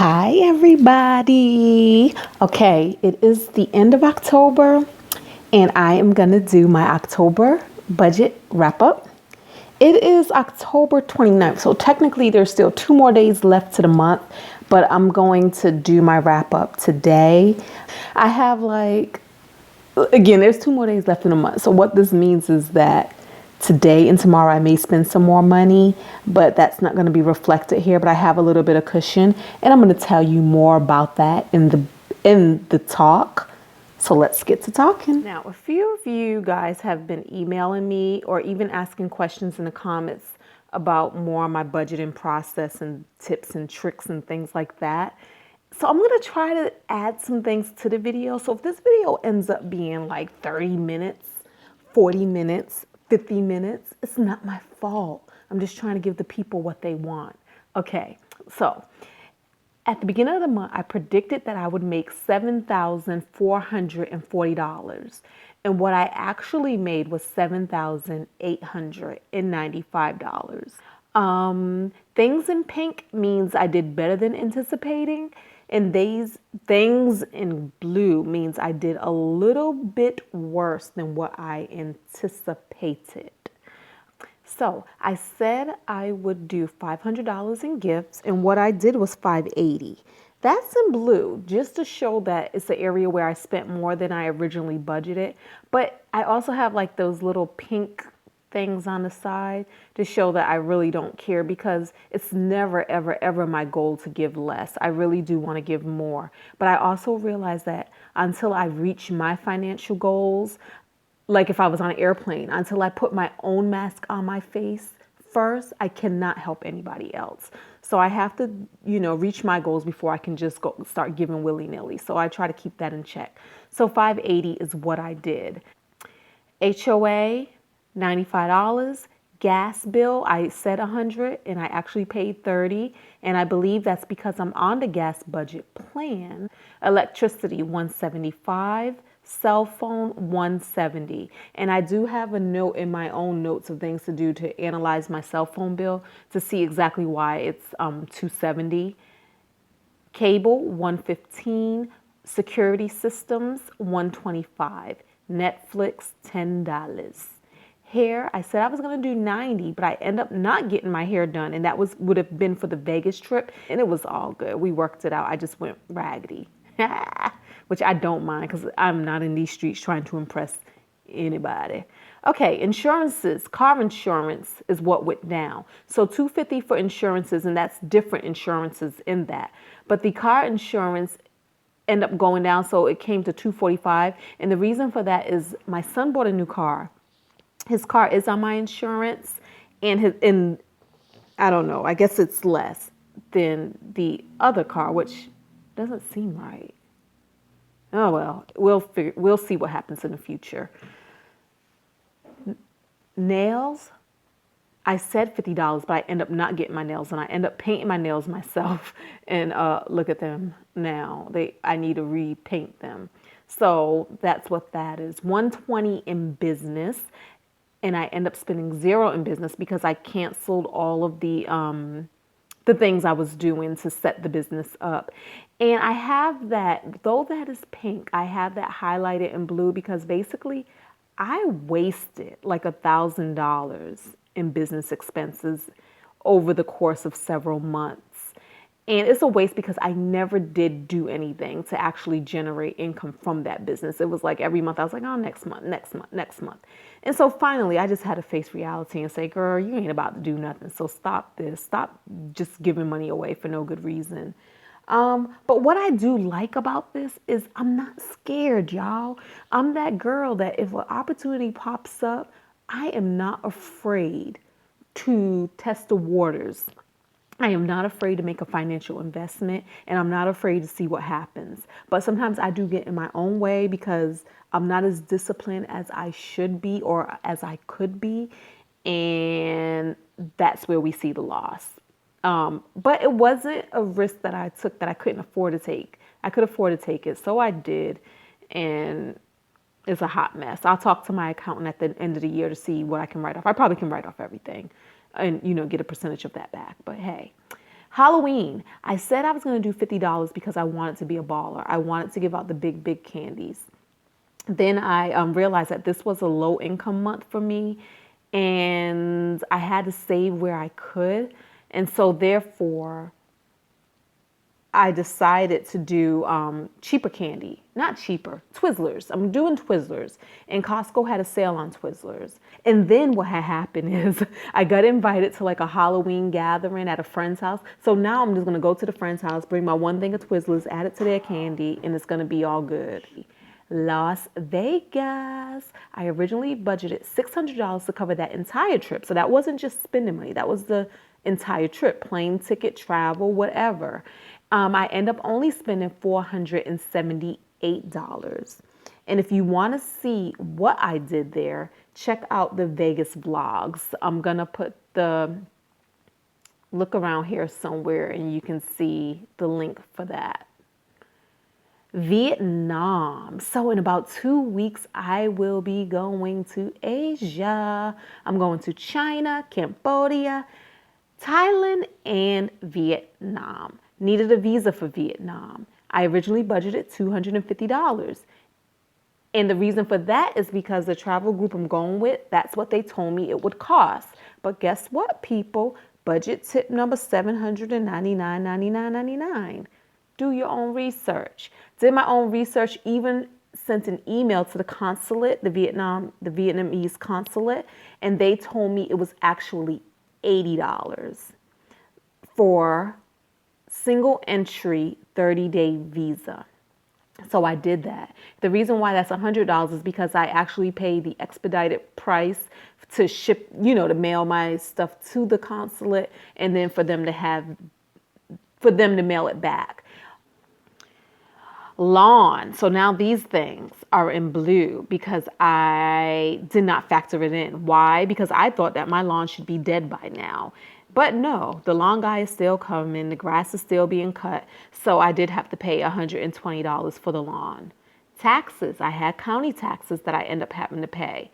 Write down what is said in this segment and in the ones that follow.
Hi, everybody. Okay, it is the end of October, and I am going to do my October budget wrap up. It is October 29th, so technically there's still 2 more days left to the month, but I'm going to do my wrap up today. I have again, there's 2 more days left in the month. So what this means is that today and tomorrow I may spend some more money, but that's not going to be reflected here. But I have a little bit of cushion, and I'm going to tell you more about that in the talk. So let's get to talking. Now, a few of you guys have been emailing me or even asking questions in the comments about more on my budgeting process and tips and tricks and things like that. So I'm going to try to add some things to the video. So if this video ends up being like 30 minutes, 40 minutes, 50 minutes, it's not my fault. I'm just trying to give the people what they want. Okay, so at the beginning of the month, I predicted that I would make $7,440. And what I actually made was $7,895. Things in pink means I did better than anticipating. And these things in blue means I did a little bit worse than what I anticipated. So I said I would do $500 in gifts, and what I did was $580. That's in blue, just to show that it's an area where I spent more than I originally budgeted. But I also have like those little pink things on the side to show that I really don't care, because it's never, ever, ever my goal to give less. I really do want to give more. But I also realize that until I reach my financial goals, like if I was on an airplane, until I put my own mask on my face first, I cannot help anybody else. So I have to, reach my goals before I can just go start giving willy-nilly. So I try to keep that in check. So 580 is what I did. HOA, $95. Gas bill, I said 100 and I actually paid 30. And I believe that's because I'm on the gas budget plan. Electricity, 175. Cell phone, 170. And I do have a note in my own notes of things to do to analyze my cell phone bill to see exactly why it's 270. Cable, 115. Security systems, 125. Netflix, $10. Hair, I said I was going to do 90, but I end up not getting my hair done, and that would have been for the Vegas trip, and it was all good. We worked it out. I just went raggedy. Which I don't mind, because I'm not in these streets trying to impress anybody. Okay, insurances. Car insurance is what went down. So $250 for insurances, and that's different insurances in that. But the car insurance ended up going down, so it came to $245. And the reason for that is my son bought a new car. His car is on my insurance, and I don't know, I guess it's less than the other car, which doesn't seem right. Oh well, we'll see what happens in the future. Nails, I said $50, but I end up not getting my nails, and I end up painting my nails myself. And look at them now. I need to repaint them. So that's what that is. 120 in business, and I end up spending 0 in business because I canceled all of the things I was doing to set the business up. And I have that, though that is pink, I have that highlighted in blue because basically I wasted like $1,000 in business expenses over the course of several months. And it's a waste because I never did do anything to actually generate income from that business. It was like every month I was like, oh, next month, next month, next month. And so finally I just had to face reality and say, girl, you ain't about to do nothing. So stop this. Stop just giving money away for no good reason. But what I do like about this is I'm not scared, y'all. I'm that girl that if an opportunity pops up, I am not afraid to test the waters. I am not afraid to make a financial investment, and I'm not afraid to see what happens. But sometimes I do get in my own way because I'm not as disciplined as I should be or as I could be. And that's where we see the loss. But it wasn't a risk that I took that I couldn't afford to take. I could afford to take it, so I did. And it's a hot mess. I'll talk to my accountant at the end of the year to see what I can write off. I probably can write off everything and, get a percentage of that back. But hey, Halloween, I said I was going to do $50 because I wanted to be a baller. I wanted to give out the big, big candies. Then I realized that this was a low income month for me and I had to save where I could. And so therefore, I decided to do cheaper candy. Not cheaper, Twizzlers. I'm doing Twizzlers. And Costco had a sale on Twizzlers. And then what had happened is I got invited to like a Halloween gathering at a friend's house. So now I'm just going to go to the friend's house, bring my one thing of Twizzlers, add it to their candy, and it's going to be all good. Las Vegas. I originally budgeted $600 to cover that entire trip. So that wasn't just spending money. That was the entire trip, plane ticket, travel, whatever. I end up only spending $478. And if you want to see what I did there, check out the Vegas vlogs. I'm going to put the look around here somewhere and you can see the link for that. Vietnam. So in about 2 weeks, I will be going to Asia. I'm going to China, Cambodia, Thailand, and Vietnam. Needed a visa for Vietnam. I originally budgeted $250. And the reason for that is because the travel group I'm going with, that's what they told me it would cost. But guess what, people? Budget tip number $799.99. Do your own research. Did my own research, even sent an email to the consulate, the Vietnamese consulate, and they told me it was actually $80 for single entry 30-day visa. So I did that. The reason why that's $100 is because I actually paid the expedited price to ship, to mail my stuff to the consulate and then for them to mail it back. Lawn. So now these things are in blue because I did not factor it in. Why? Because I thought that my lawn should be dead by now. But no, the lawn guy is still coming. The grass is still being cut. So I did have to pay $120 for the lawn. Taxes. I had county taxes that I end up having to pay.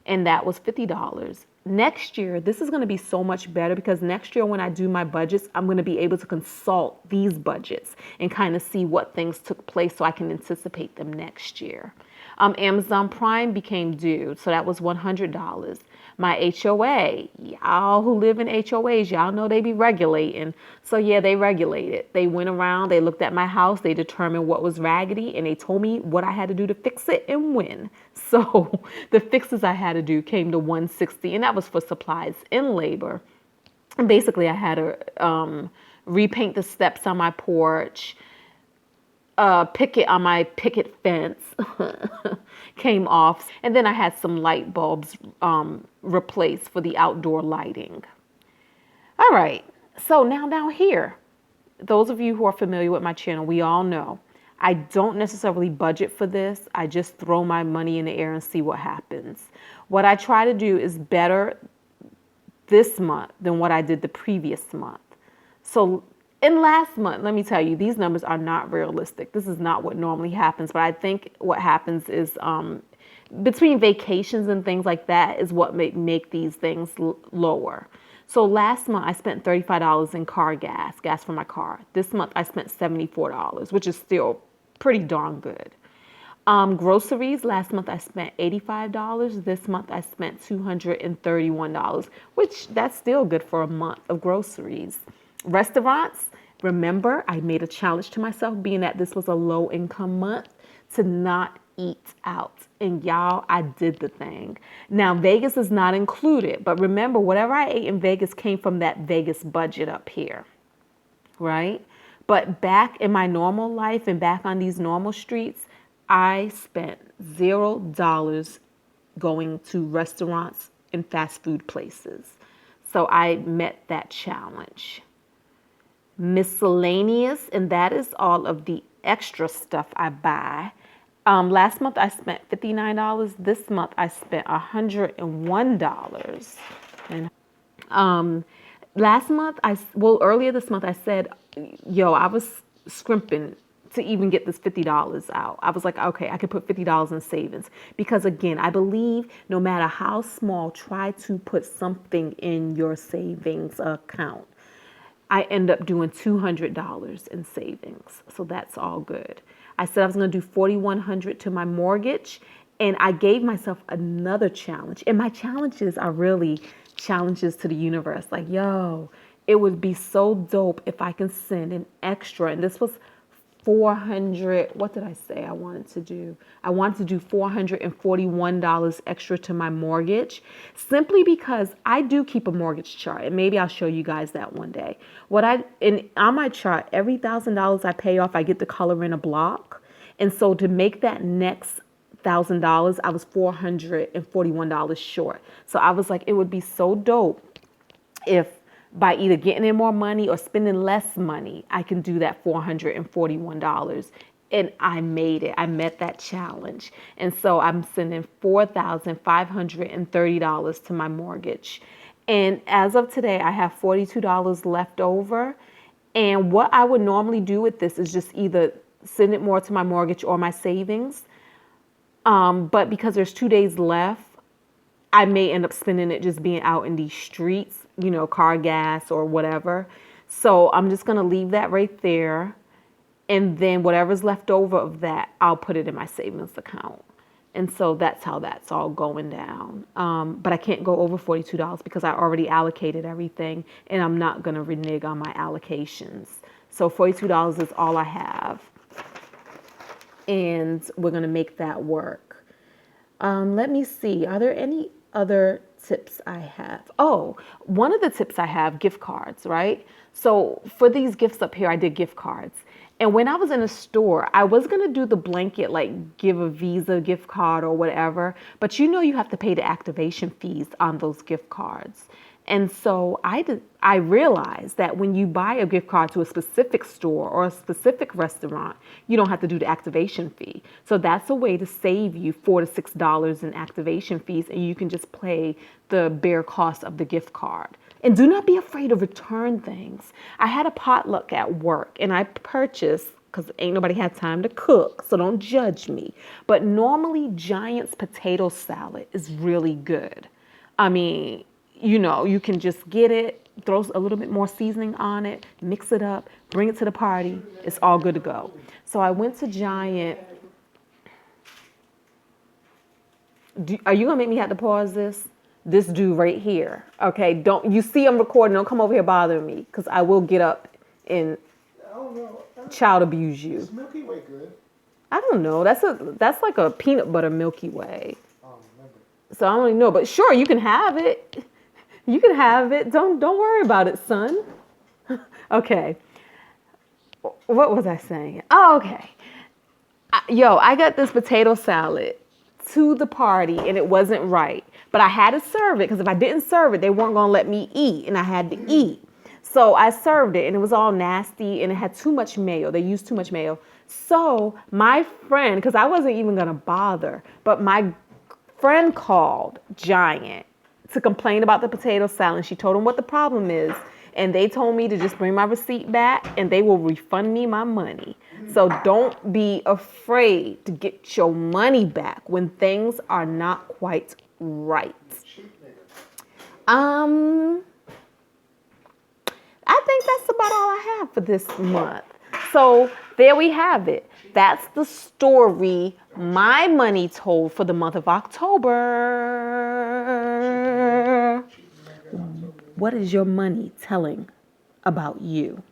And that was $50. Next year, this is going to be so much better because next year when I do my budgets, I'm going to be able to consult these budgets and kind of see what things took place so I can anticipate them next year. Amazon Prime became due, so that was $100. My HOA, y'all who live in HOAs, y'all know they be regulating. So yeah, they regulated. They went around, they looked at my house, they determined what was raggedy, and they told me what I had to do to fix it and when. So the fixes I had to do came to $160, and that was for supplies and labor. And basically, I had to repaint the steps on my porch, picket on my picket fence came off. And then I had some light bulbs replaced for the outdoor lighting. All right. So now down here, those of you who are familiar with my channel, we all know I don't necessarily budget for this. I just throw my money in the air and see what happens. What I try to do is better this month than what I did the previous month. So in last month, let me tell you, these numbers are not realistic. This is not what normally happens. But I think what happens is between vacations and things like that is what make these things lower. So last month, I spent $35 in gas for my car. This month, I spent $74, which is still pretty darn good. Groceries, last month I spent $85. This month I spent $231, which that's still good for a month of groceries. Restaurants, remember, I made a challenge to myself, being that this was a low income month, to not eat out. And y'all, I did the thing. Now, Vegas is not included, but remember, whatever I ate in Vegas came from that Vegas budget up here, right? But back in my normal life and back on these normal streets, I spent $0 going to restaurants and fast food places. So I met that challenge. Miscellaneous, and that is all of the extra stuff I buy. Last month I spent $59. This month I spent $101. And earlier this month I said, I was scrimping to even get this $50 out. I was like, okay, I could put $50 in savings. Because again, I believe no matter how small, try to put something in your savings account. I end up doing $200 in savings. So that's all good. I said I was going to do $4,100 to my mortgage, and I gave myself another challenge. And my challenges are really challenges to the universe. Like, yo, it would be so dope if I can send an extra. And this was 400, what did I say I wanted to do? I wanted to do $441 extra to my mortgage, simply because I do keep a mortgage chart, and maybe I'll show you guys that one day. On my chart, every $1,000 I pay off, I get to color in a block. And so to make that next $1,000, I was $441 short. So I was like, it would be so dope if by either getting in more money or spending less money, I can do that $441. And I made it. I met that challenge. And so I'm sending $4,530 to my mortgage. And as of today, I have $42 left over. And what I would normally do with this is just either send it more to my mortgage or my savings. But because there's 2 days left, I may end up spending it just being out in these streets, car gas or whatever. So I'm just going to leave that right there. And then whatever's left over of that, I'll put it in my savings account. And so that's how that's all going down. But I can't go over $42 because I already allocated everything, and I'm not going to renege on my allocations. So $42 is all I have. And we're going to make that work. Let me see. Are there any other tips I have? Oh, one of the tips I have, gift cards, right? So for these gifts up here, I did gift cards. And when I was in a store, I was going to do the blanket, like give a Visa gift card or whatever. But you have to pay the activation fees on those gift cards. And so I realized that when you buy a gift card to a specific store or a specific restaurant, you don't have to do the activation fee. So that's a way to save you $4 to $6 in activation fees, and you can just pay the bare cost of the gift card. And do not be afraid to return things. I had a potluck at work, and I purchased, because ain't nobody had time to cook, so don't judge me. But normally, Giant's potato salad is really good. I mean, you can just get it, throw a little bit more seasoning on it, mix it up, bring it to the party. It's all good to go. So I went to Giant. Are you going to make me have to pause this? This dude right here. Okay, don't you see I'm recording? Don't come over here bothering me, because I will get up and child abuse you. Is Milky Way good? I don't know. That's like a peanut butter Milky Way. So I don't even know, but sure, you can have it. You can have it. Don't worry about it, son. Okay. What was I saying? Oh, okay. I got this potato salad to the party, and it wasn't right. But I had to serve it, because if I didn't serve it, they weren't going to let me eat, and I had to eat. So I served it, and it was all nasty, and it had too much mayo. They used too much mayo. So my friend, because I wasn't even going to bother, but my friend called Giant to complain about the potato salad. She told them what the problem is, and they told me to just bring my receipt back, and they will refund me my money. So don't be afraid to get your money back when things are not quite right. I think that's about all I have for this month. So there we have it. That's the story my money told for the month of October. What is your money telling about you?